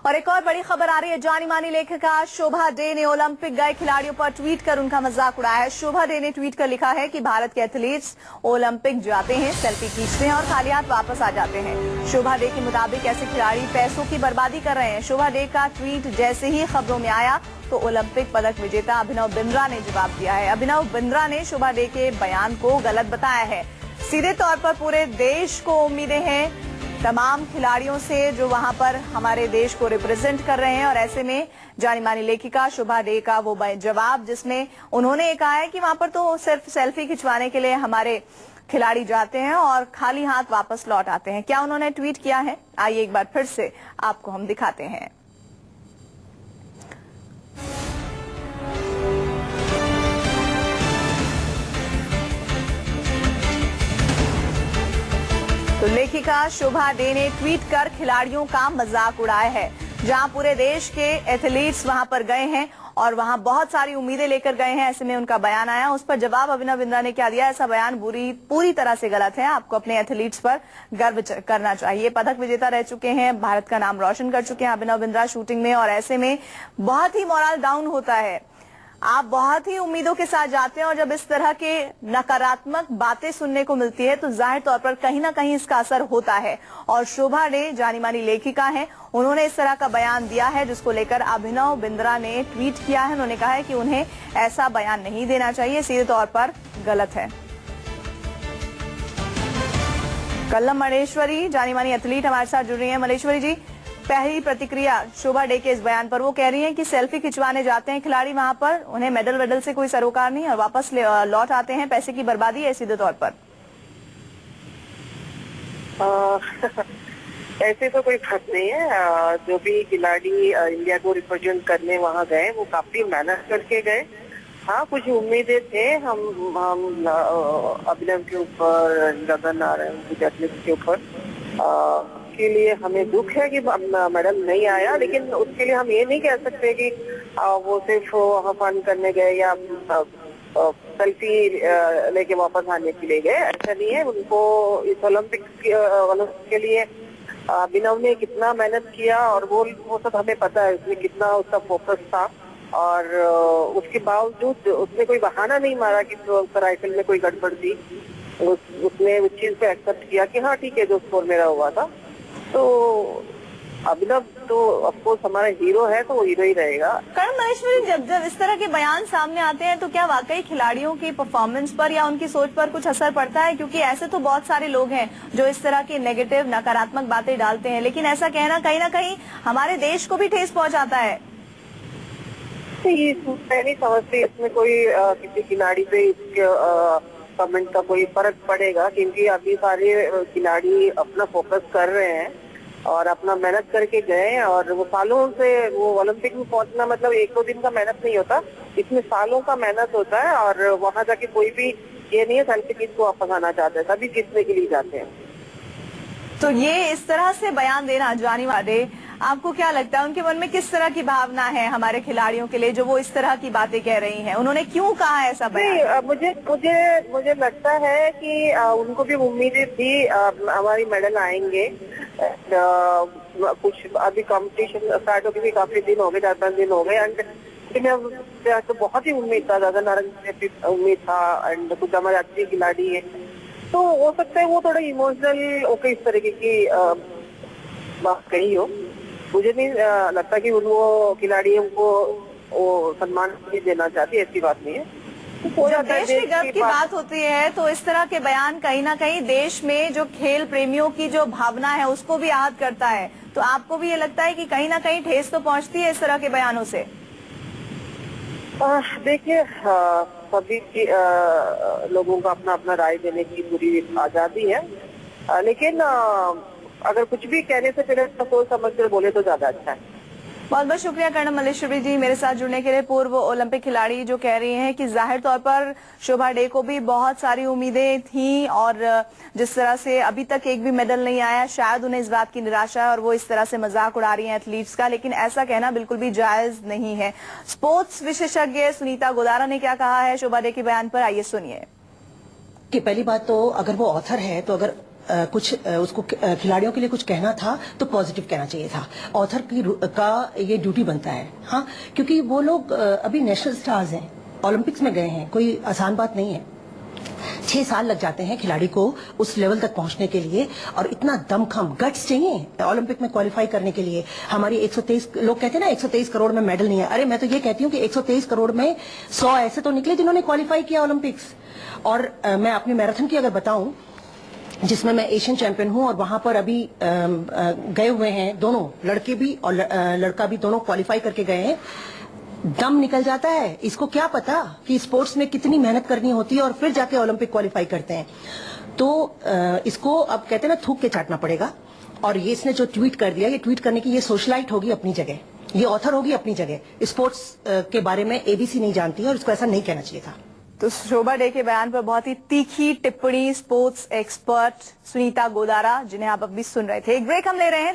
और एक और बड़ी खबर आ रही है। जानी मानी लेखिका शोभा डे ने ओलंपिक गए खिलाड़ियों पर ट्वीट कर उनका मजाक उड़ाया है। शोभा डे ने ट्वीट कर लिखा है कि भारत के एथलीट्स ओलंपिक जाते हैं, सेल्फी खींचते हैं और खाली हाथ वापस आ जाते हैं। शोभा डे के मुताबिक ऐसे खिलाड़ी पैसों की बर्बादी कर रहे हैं। शोभा डे का ट्वीट जैसे ही खबरों में आया तो ओलंपिक पदक विजेता अभिनव बिंद्रा ने जवाब दिया है। अभिनव बिंद्रा ने शोभा डे के बयान को गलत बताया है। सीधे तौर पर पूरे देश को उम्मीदें हैं तमाम खिलाड़ियों से जो वहां पर हमारे देश को रिप्रेजेंट कर रहे हैं, और ऐसे में जानी मानी लेखिका शोभा डे का वो जवाब जिसमें उन्होंने कहा है कि वहां पर तो सिर्फ सेल्फी खिंचवाने के लिए हमारे खिलाड़ी जाते हैं और खाली हाथ वापस लौट आते हैं। क्या उन्होंने ट्वीट किया है, आइए एक बार फिर से आपको हम दिखाते हैं। तो लेखिका शोभा डे ने ट्वीट कर खिलाड़ियों का मजाक उड़ाया है। जहां पूरे देश के एथलीट्स वहां पर गए हैं और वहां बहुत सारी उम्मीदें लेकर गए हैं, ऐसे में उनका बयान आया। उस पर जवाब अभिनव बिंद्रा ने क्या दिया, ऐसा बयान पूरी तरह से गलत है। आपको अपने एथलीट्स पर गर्व करना चाहिए। पदक विजेता रह चुके हैं, भारत का नाम रोशन कर चुके हैं अभिनव बिंद्रा शूटिंग में, और ऐसे में बहुत ही मोरल डाउन होता है। आप बहुत ही उम्मीदों के साथ जाते हैं और जब इस तरह के नकारात्मक बातें सुनने को मिलती है तो जाहिर तौर पर कहीं ना कहीं इसका असर होता है। और शोभा डे जानी मानी लेखिका हैं, उन्होंने इस तरह का बयान दिया है जिसको लेकर अभिनव बिंद्रा ने ट्वीट किया है। उन्होंने कहा है कि उन्हें ऐसा बयान नहीं देना चाहिए, सीधे तौर पर गलत है। कल्लम मलेश्वरी जानी मानी एथलीट हमारे साथ जुड़ रही है। मलेश्वरी जी, पहली प्रतिक्रिया शोभा डे के इस बयान पर, वो कह रही हैं कि सेल्फी खिंचवाने जाते हैं खिलाड़ी वहां पर, उन्हें मेडल वेडल से कोई सरोकार नहीं और वापस लौट आते हैं, पैसे की बर्बादी है सीधे तौर पर। ऐसे तो कोई बात नहीं है। जो भी खिलाड़ी इंडिया को रिप्रेजेंट करने वहाँ गए वो काफी मेहनत करके गए। हाँ, कुछ उम्मीदें थे हम अभिनव के ऊपर, गगन नारायण के ऊपर, के लिए हमें दुख है कि मेडल नहीं आया, लेकिन उसके लिए हम ये नहीं कह सकते कि वो सिर्फ फन करने गए या सेल्फी लेके वापस आने के लिए गए। ऐसा नहीं है। उनको इस ओलंपिक के लिए अभिनव ने कितना मेहनत किया और वो सब हमें पता है, उसमें कितना उसका फोकस था, और उसके बावजूद उसने कोई बहाना नहीं मारा कि राइफल में कोई गड़बड़ थी। उसने उस चीज पे एक्सेप्ट किया कि हाँ ठीक है, जो स्कोर मेरा हुआ था। तो अभिनव तो ऑफकोर्स हमारा हीरो है, तो वो हीरो ही रहेगा। करण मलेश्वरी, जब इस तरह के बयान सामने आते हैं तो क्या वाकई खिलाड़ियों की परफॉर्मेंस पर या उनकी सोच पर कुछ असर पड़ता है? क्योंकि ऐसे तो बहुत सारे लोग हैं जो इस तरह की नेगेटिव नकारात्मक बातें डालते हैं, लेकिन ऐसा कहना कहीं ना कहीं हमारे देश को भी ठेस पहुंचाता है। मैं नहीं समझती इसमें कोई किसी खिलाड़ी पे इसके कमेंट का कोई फर्क पड़ेगा, क्योंकि अभी सारे खिलाड़ी अपना फोकस कर रहे हैं और अपना मेहनत करके गए, और वो सालों से वो ओलंपिक में पहुंचना मतलब एक दो दिन का मेहनत नहीं होता, इसमें सालों का मेहनत होता है। और वहां जाके कोई भी ये नहीं है सेल्फी खींच को वापस आना चाहते हैं, सभी जीतने के लिए जाते हैं। तो ये इस तरह से बयान देना जानी मानी, आपको क्या लगता है उनके मन में किस तरह की भावना है हमारे खिलाड़ियों के लिए जो वो इस तरह की बातें कह रही हैं? उन्होंने क्यों कहा ऐसा बयान? मुझे लगता है कि उनको भी उम्मीदें थी हमारी मेडल आएंगे। कुछ अभी कंपटीशन स्टार्ट होके भी काफी दिन हो गए, 4-5 दिन हो गए, एंड तो बहुत ही उम्मीद था, गगन नारंग उम्मीद था, एंड कुछ हमारे अच्छे खिलाड़ी है, तो हो सकता है वो थोड़ा इमोशनल होकर इस तरीके की बात कही हो। मुझे नहीं लगता कि वो खिलाड़ी उनको वो सम्मान नहीं देना चाहती, ऐसी बात नहीं है। जब देश के गर्व की बात होती है तो इस तरह के बयान कहीं ना कहीं देश में जो खेल प्रेमियों की जो भावना है उसको भी आहत करता है। तो आपको भी ये लगता है कि कहीं ना कहीं ठेस तो पहुंचती है इस तरह के बयानों से? देखिए, सभी लोगों का अपना अपना राय देने की पूरी आजादी है, लेकिन अगर कुछ भी कहने से पहले सोच समझ कर बोले तो ज्यादा अच्छा है। बहुत बहुत शुक्रिया कर्ण मलेश्वरी जी मेरे साथ जुड़ने के लिए। पूर्व ओलंपिक खिलाड़ी जो कह रही हैं कि जाहिर तौर पर शोभा डे को भी बहुत सारी उम्मीदें थीं, और जिस तरह से अभी तक एक भी मेडल नहीं आया, शायद उन्हें इस बात की निराशा है और वो इस तरह से मजाक उड़ा रही हैं एथलीट्स का, लेकिन ऐसा कहना बिल्कुल भी जायज नहीं है। स्पोर्ट्स विशेषज्ञ सुनीता गोदारा ने क्या कहा है शोभा डे के बयान पर, आइए सुनिए। कि पहली बात तो अगर वो ऑथर है तो अगर कुछ उसको खिलाड़ियों के लिए कुछ कहना था तो पॉजिटिव कहना चाहिए था। ऑथर का ये ड्यूटी बनता है, हाँ, क्योंकि वो लोग अभी नेशनल स्टार्स हैं, ओलंपिक्स में गए हैं, कोई आसान बात नहीं है। 6 साल लग जाते हैं खिलाड़ी को उस लेवल तक पहुंचने के लिए, और इतना दमखम गट्स चाहिए ओलंपिक में क्वालिफाई करने के लिए। हमारी 123 लोग कहते हैं ना 123 करोड़ में मेडल नहीं है। अरे मैं तो ये कहती हूँ कि 123 करोड़ में 100 ऐसे तो निकले जिन्होंने क्वालिफाई किया ओलंपिक्स। और मैं अपनी मैराथन की अगर बताऊं, जिसमें मैं एशियन चैंपियन हूं, और वहां पर अभी गए हुए हैं दोनों लड़के भी और लड़का भी, दोनों क्वालिफाई करके गए हैं। दम निकल जाता है। इसको क्या पता कि स्पोर्ट्स में कितनी मेहनत करनी होती है और फिर जाके ओलंपिक क्वालिफाई करते हैं। तो इसको अब कहते हैं ना थूक के चाटना पड़ेगा। और ये इसने जो ट्वीट कर दिया, ये ट्वीट करने की ये सोशलाइट होगी अपनी जगह, ये ऑथर होगी अपनी जगह। स्पोर्ट्स के बारे में एबीसी नहीं जानती है और इसको ऐसा नहीं कहना चाहिए था। तो शोभा डे के बयान पर बहुत ही तीखी टिप्पणी स्पोर्ट्स एक्सपर्ट सुनीता गोदारा, जिन्हें आप अभी सुन रहे थे। एक ब्रेक हम ले रहे हैं।